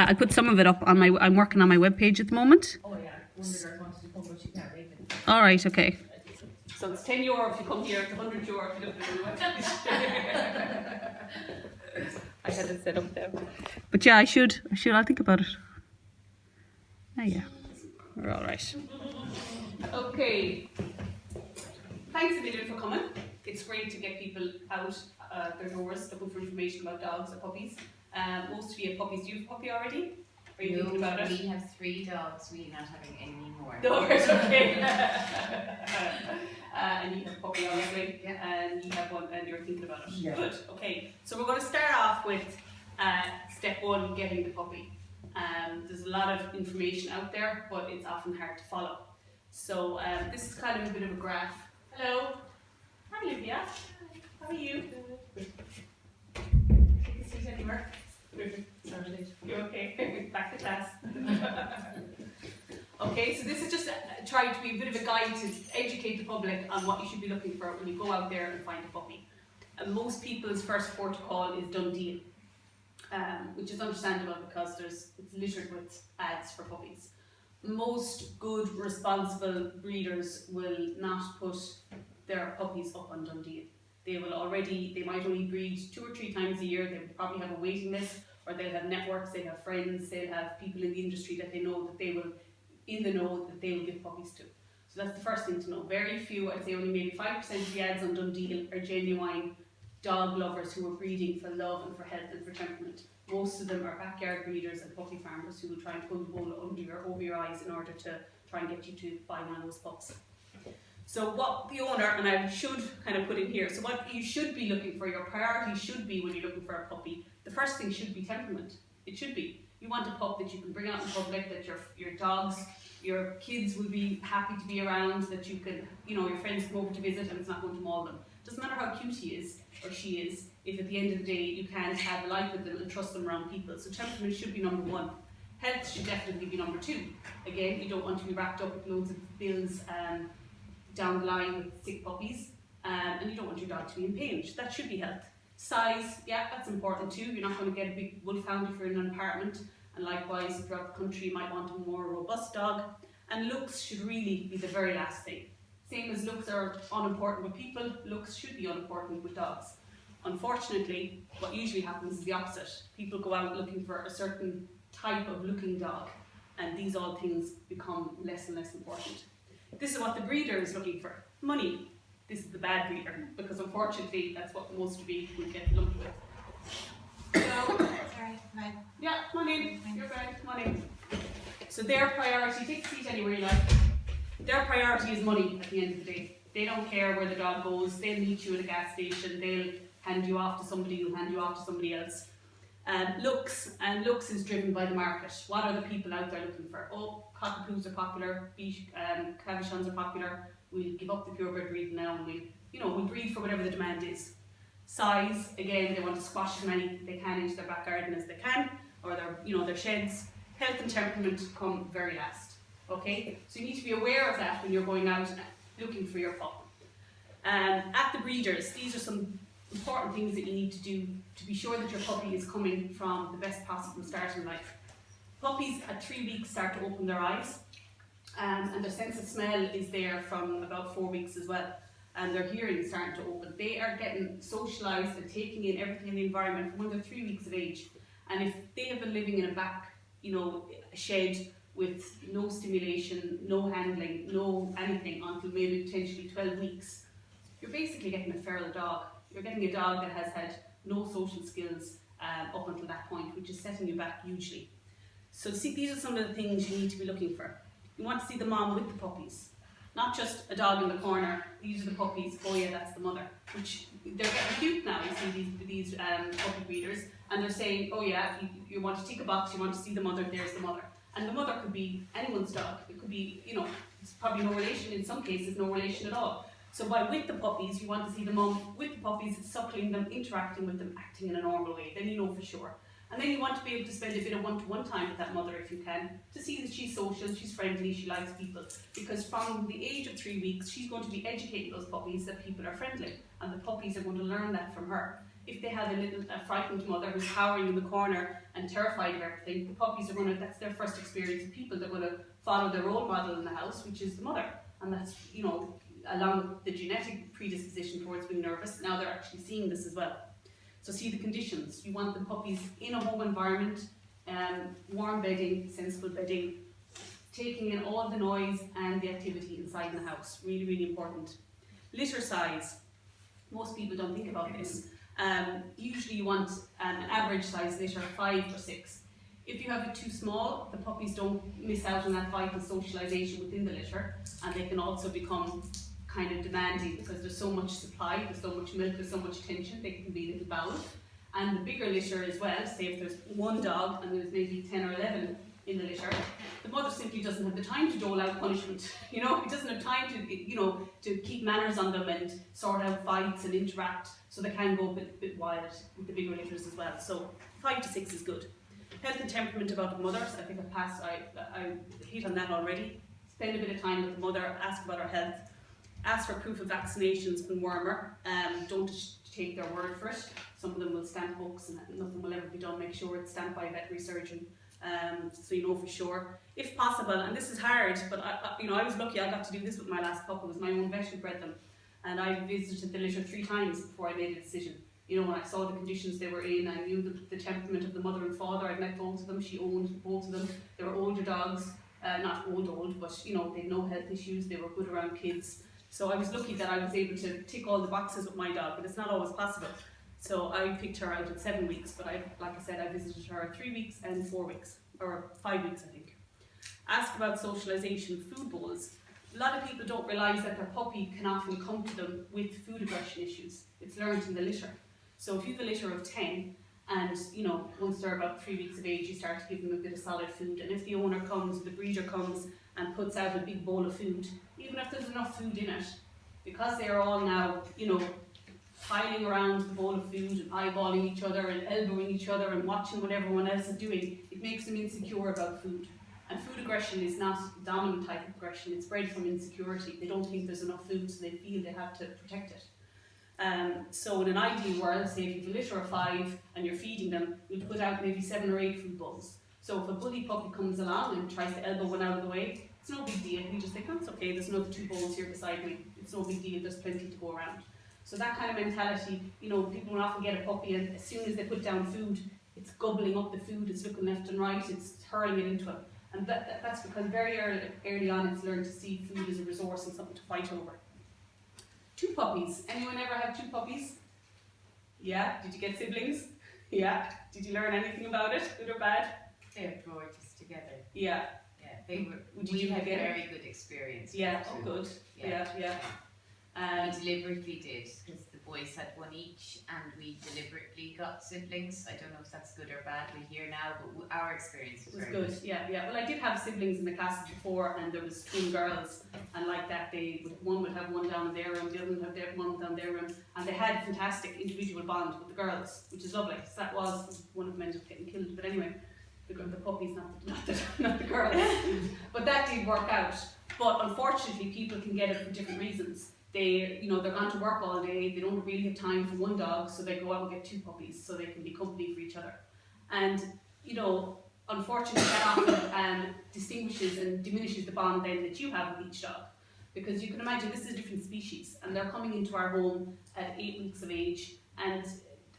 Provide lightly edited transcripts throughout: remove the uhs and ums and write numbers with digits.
I put some of it up on my. I'm working on my webpage at the moment. Oh yeah, one of the girls wanted to come, but she can't make it. All right, okay. So it's €10 if you come here, it's €100 if you look at the website. I had it set up there. But yeah, I should. I'll think about it. Oh yeah, we're all right. Okay. Thanks a million for coming. It's great to get people out their doors looking for information about dogs or puppies. Most of you have puppies. Do you have a puppy already? Are you thinking about it? We have 3 dogs. We're not having any more. No, it's okay. And you have a puppy, obviously. Yeah. And you have one, and you're thinking about it. Yeah. Good. Okay. So we're going to start off with step 1, getting the puppy. There's a lot of information out there, but it's often hard to follow. So this is kind of a bit of a graph. Hello. Hi, Olivia. How are you? Take a seat anywhere. Sorry. You okay? Back to class. Okay, so this is just trying to be a bit of a guide to educate the public on what you should be looking for when you go out there and find a puppy. And most people's first port of call is Done Deal, which is understandable because it's littered with ads for puppies. Most good, responsible breeders will not put their puppies up on Done Deal. They might only breed 2 or 3 times a year. They will probably have a waiting list, or they'll have networks, they'll have friends, they'll have people in the industry that they know that they will, in the know that they will give puppies to. So that's the first thing to know. Very few, I'd say only maybe 5% of the ads on Done Deal are genuine dog lovers who are breeding for love and for health and for temperament. Most of them are backyard breeders and puppy farmers who will try and pull the wool over your eyes in order to try and get you to buy one of those pups. So what the owner, and I should kind of put in here, so what you should be looking for, your priority should be when you're looking for a puppy, the first thing should be temperament. It should be. You want a pup that you can bring out in public, that your dogs, your kids will be happy to be around, that you can, your friends come over to visit and it's not going to maul them. Doesn't matter how cute he is or she is, if at the end of the day you can't have a life with them and trust them around people. So temperament should be number 1. Health should definitely be number 2. Again, you don't want to be wrapped up with loads of bills down the line with sick puppies, and you don't want your dog to be in pain. That should be health. Size, yeah, that's important too. You're not going to get a big wolfhound if you're in an apartment, and likewise if you're out the country you might want a more robust dog. And looks should really be the very last thing. Same as looks are unimportant with people, looks should be unimportant with dogs. Unfortunately, what usually happens is the opposite. People go out looking for a certain type of looking dog, and these all things become less and less important. This is what the breeder is looking for. Money. This is the bad breeder, because unfortunately that's what most of you will get lumped with. So, Sorry, hi. yeah, come on in. You're fine, come on in. So their priority, take a seat anywhere you like. Their priority is money at the end of the day. They don't care where the dog goes. They'll meet you at a gas station. They'll hand you off to somebody who'll hand you off to somebody else. Looks is driven by the market. What are the people out there looking for? Oh, cockapoos are popular, Cavachons are popular. We'll give up the purebred breed now, and we'll breed for whatever the demand is. Size, again, they want to squash as many they can into their back garden as they can, or their sheds. Health and temperament come very last. Okay, so you need to be aware of that when you're going out looking for your pup. At the breeders, these are some important things that you need to do to be sure that your puppy is coming from the best possible start in life. Puppies at 3 weeks start to open their eyes, and their sense of smell is there from about 4 weeks as well, and their hearing is starting to open. They are getting socialised and taking in everything in the environment from when they're 3 weeks of age. And if they have been living in a back, a shed with no stimulation, no handling, no anything until maybe potentially 12 weeks, you're basically getting a feral dog. You're getting a dog that has had no social skills up until that point, which is setting you back hugely. So see, these are some of the things you need to be looking for. You want to see the mom with the puppies, not just a dog in the corner. These are the puppies. Oh yeah, that's the mother. Which they're getting cute now. You see these puppy breeders, and they're saying, oh yeah, you want to tick a box. You want to see the mother. There's the mother. And the mother could be anyone's dog. It could be, it's probably no relation. In some cases, no relation at all. So by with the puppies, you want to see the mum with the puppies, suckling them, interacting with them, acting in a normal way. Then you know for sure. And then you want to be able to spend a bit of one-to-one time with that mother if you can, to see that she's social, she's friendly, she likes people. Because from the age of 3 weeks, she's going to be educating those puppies that people are friendly. And the puppies are going to learn that from her. if they have a frightened mother who's cowering in the corner and terrified of everything, the puppies are that's their first experience of people. They're going to follow their role model in the house, which is the mother. And that's, along with the genetic predisposition towards being nervous, now they're actually seeing this as well. So see the conditions. You want the puppies in a home environment, warm bedding, sensible bedding, taking in all the noise and the activity inside the house. Really, really important. Litter size. Most people don't think about this. Usually you want an average size litter, 5 or 6. If you have it too small, the puppies don't miss out on that vital socialisation within the litter, and they can also become kind of demanding because there's so much supply, there's so much milk, there's so much attention, they can be a little bowed. And the bigger litter as well, say if there's one dog and there's maybe 10 or 11 in the litter, the mother simply doesn't have the time to dole out punishment. It doesn't have time to, to keep manners on them and sort out fights and interact, so they can go a bit wild with the bigger litters as well. So 5 to 6 is good. Health and temperament about the mothers, I think I hit on that already. Spend a bit of time with the mother, ask about her health, ask for proof of vaccinations and wormer. Don't just take their word for it. Some of them will stamp books and nothing will ever be done. Make sure it's stamped by a veterinary surgeon, so you know for sure. If possible, and this is hard, but I was lucky I got to do this with my last pup. It was my own vet who bred them, and I visited the litter 3 times before I made a decision. When I saw the conditions they were in, I knew the temperament of the mother and father. I'd met both of them. She owned both of them. They were older dogs, not old, but they had no health issues. They were good around kids. So I was lucky that I was able to tick all the boxes with my dog, but it's not always possible. So I picked her out at 7 weeks, but like I said, I visited her 3 weeks and 4 weeks, or 5 weeks I think. Ask about socialisation, food bowls. A lot of people don't realise that their puppy can often come to them with food aggression issues. It's learned in the litter. So if you have a litter of 10, and once they're about 3 weeks of age, you start to give them a bit of solid food. And if the owner comes, the breeder comes and puts out a big bowl of food, even if there's enough food in it, because they are all now, piling around the bowl of food and eyeballing each other and elbowing each other and watching what everyone else is doing, it makes them insecure about food. And food aggression is not a dominant type of aggression, it's bred from insecurity. They don't think there's enough food, so they feel they have to protect it. So in an ideal world, say if you have a litter of 5 and you're feeding them, you'll put out maybe 7 or 8 food bowls. So if a bully puppy comes along and tries to elbow one out of the way, it's no big deal. You just think, oh, it's okay, there's another 2 bowls here beside me. It's no big deal, there's plenty to go around. So that kind of mentality, people will often get a puppy and as soon as they put down food, it's gobbling up the food, it's looking left and right, it's hurling it into them. And that's because very early on it's learned to see food as a resource and something to fight over. 2 puppies. Anyone ever have 2 puppies? Yeah? Did you get siblings? Yeah? Did you learn anything about it, good or bad? They're gorgeous together. Yeah. Yeah, they were. Did We you had get it? very good experience. Yeah, with oh them. good. Yeah. Yeah. We deliberately did, because the boys had 1 each, and we deliberately got siblings. I don't know if that's good or bad, we hear now, but our experience It was was very good, yeah. Well, I did have siblings in the classes before, and there was twin girls, and like that, one would have one down in their room, the other would have one down their room, and they had a fantastic individual bond with the girls, which is lovely. So that was one of them ended up getting killed, but anyway, the puppies, not the girls. But that did work out. But unfortunately, people can get it for different reasons. They're gone to work all day, they don't really have time for 1 dog, so they go out and get 2 puppies so they can be company for each other. And, unfortunately that often distinguishes and diminishes the bond then that you have with each dog. Because you can imagine this is a different species and they're coming into our home at 8 weeks of age, and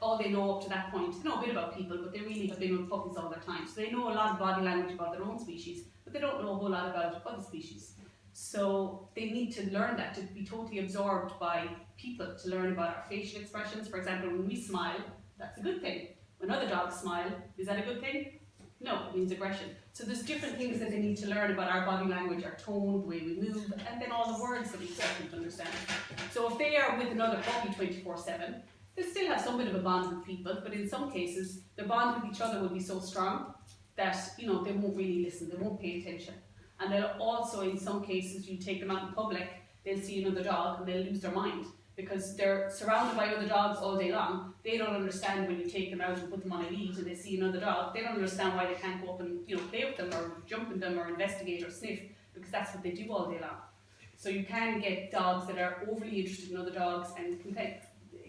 all they know up to that point, they know a bit about people, but they really have been with puppies all their time. So they know a lot of body language about their own species, but they don't know a whole lot about other species. So they need to learn that, to be totally absorbed by people, to learn about our facial expressions. For example, when we smile, that's a good thing. When other dogs smile, is that a good thing? No, it means aggression. So there's different things that they need to learn about our body language, our tone, the way we move, and then all the words that we expect them to understand. So if they are with another puppy 24/7, they'll still have some bit of a bond with people, but in some cases, their bond with each other will be so strong that, they won't really listen, they won't pay attention. And they'll also, in some cases, you take them out in public, they'll see another dog and they'll lose their mind because they're surrounded by other dogs all day long. They don't understand when you take them out and put them on a lead and they see another dog. They don't understand why they can't go up and play with them or jump in them or investigate or sniff, because that's what they do all day long. So you can get dogs that are overly interested in other dogs and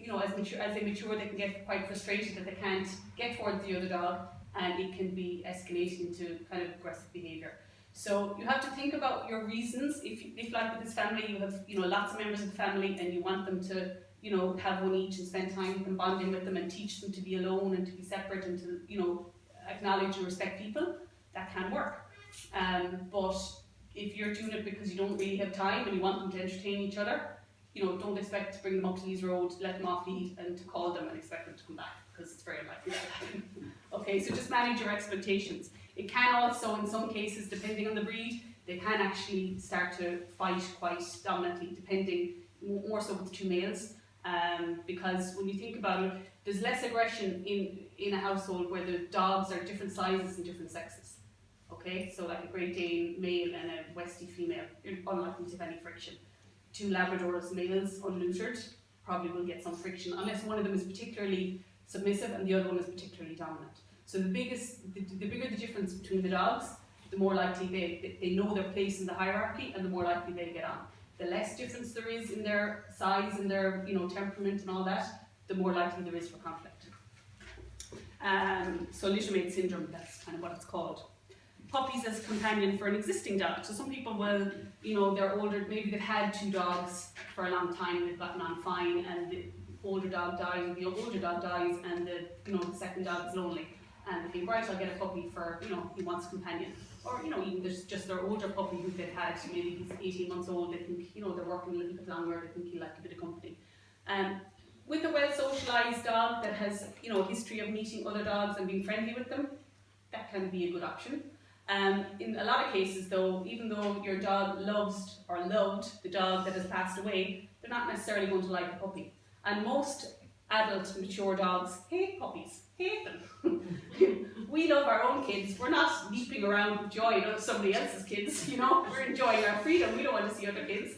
as they mature, they can get quite frustrated that they can't get towards the other dog, and it can be escalating into kind of aggressive behaviour. So you have to think about your reasons. If like with this family, you have lots of members of the family, and you want them to have one each and spend time with them, bonding with them, and teach them to be alone and to be separate and to acknowledge and respect people, that can work. But if you're doing it because you don't really have time and you want them to entertain each other, don't expect to bring them up to Lees Road, let them off lead, and to call them and expect them to come back, because it's very unlikely to happen. Okay, so just manage your expectations. It can also, in some cases, depending on the breed, they can actually start to fight quite dominantly, depending more so with the two males. Because when you think about it, there's less aggression in a household where the dogs are different sizes and different sexes. Okay, so like a Great Dane male and a Westie female, you're unlikely to have any friction. Two Labradors males unneutered probably will get some friction, unless one of them is particularly submissive and the other one is particularly dominant. So the bigger the difference between the dogs, the more likely they know their place in the hierarchy, and the more likely they get on. The less difference there is in their size and their temperament and all that, the more likely there is for conflict. So littermate syndrome, that's kind of what it's called. Puppies as companion for an existing dog. So some people will, they're older, maybe they've had two dogs for a long time, they've gotten on fine, and the older dog dies, and the second dog is lonely. And they think, right, I'll get a puppy for, he wants a companion. Or, even there's just their older puppy who they've had, maybe he's 18 months old, they think, they're working a little bit longer, they think he'll like a bit of company. With a well-socialised dog that has, a history of meeting other dogs and being friendly with them, that can be a good option. In a lot of cases though, even though your dog loved the dog that has passed away, they're not necessarily going to like a puppy. And most adult, mature dogs hate puppies. Hate them. We love our own kids. We're not leaping around with joy of somebody else's kids, We're enjoying our freedom. We don't want to see other kids,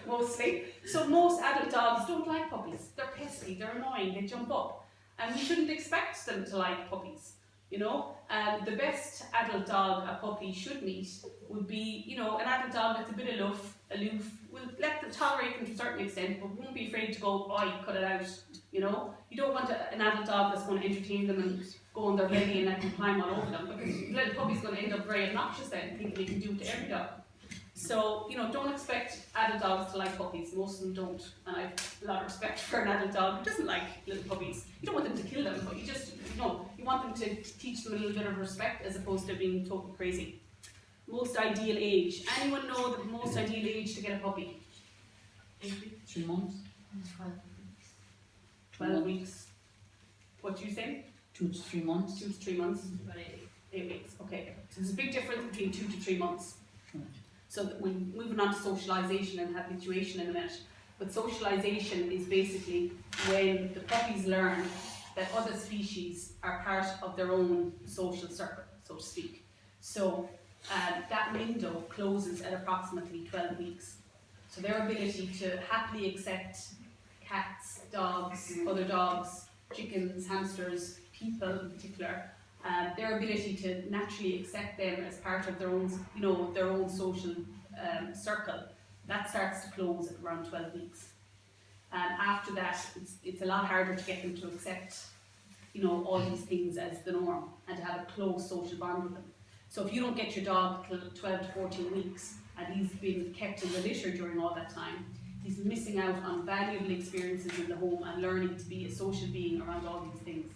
mostly. So most adult dogs don't like puppies. They're pesky, they're annoying, they jump up. And we shouldn't expect them to like puppies, The best adult dog a puppy should meet would be, an adult dog that's a bit aloof, will let them tolerate them to a certain extent, but won't be afraid to go, cut it out, You don't want an adult dog that's going to entertain them and go on their belly and let them climb all over them, because the little puppy's going to end up very obnoxious then, thinking they can do it to every dog. So, don't expect adult dogs to like puppies. Most of them don't, and I have a lot of respect for an adult dog who doesn't like little puppies. You don't want them to kill them, but you want them to teach them a little bit of respect as opposed to being totally crazy. Most ideal age. Anyone know the most ideal age to get a puppy? 3 months? 12 weeks. What do you say? 2 to 3 months. 2 to 3 months? 8 weeks, okay. So there's a big difference between 2 to 3 months. Right. So we're moving on to socialisation and habituation in a minute. But socialisation is basically when the puppies learn that other species are part of their own social circle, so to speak. So that window closes at approximately 12 weeks. So their ability to happily accept cats, dogs, other dogs, chickens, hamsters, people in particular, their ability to naturally accept them as part of their own, their own social circle, that starts to close at around 12 weeks. After that, it's a lot harder to get them to accept, all these things as the norm and to have a close social bond with them. So if you don't get your dog till 12 to 14 weeks and he's been kept in the litter during all that time, he's missing out on valuable experiences in the home and learning to be a social being around all these things.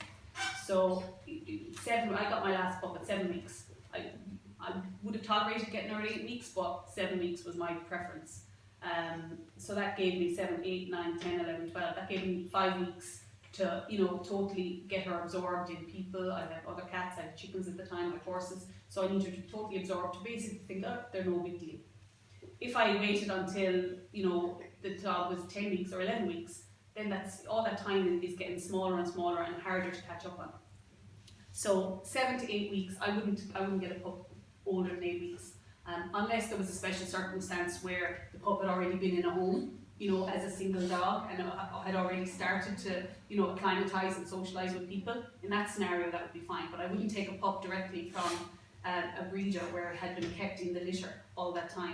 So I got my last pup at 7 weeks. I would have tolerated getting her at 8 weeks, but 7 weeks was my preference. So that gave me 7, 8, 9, 10, 11, 12. That gave me 5 weeks to, totally get her absorbed in people. I had other cats, I had chickens at the time, I had horses. So I needed her to totally absorb, to basically think, they're no big deal. If I waited until, the dog was 10 weeks or 11 weeks, then that's all that time is getting smaller and smaller and harder to catch up on. So 7 to 8 weeks, I wouldn't get a pup older than 8 weeks, unless there was a special circumstance where the pup had already been in a home, as a single dog, and had already started to, acclimatise and socialise with people. In that scenario, that would be fine. But I wouldn't take a pup directly from a breeder where it had been kept in the litter all that time.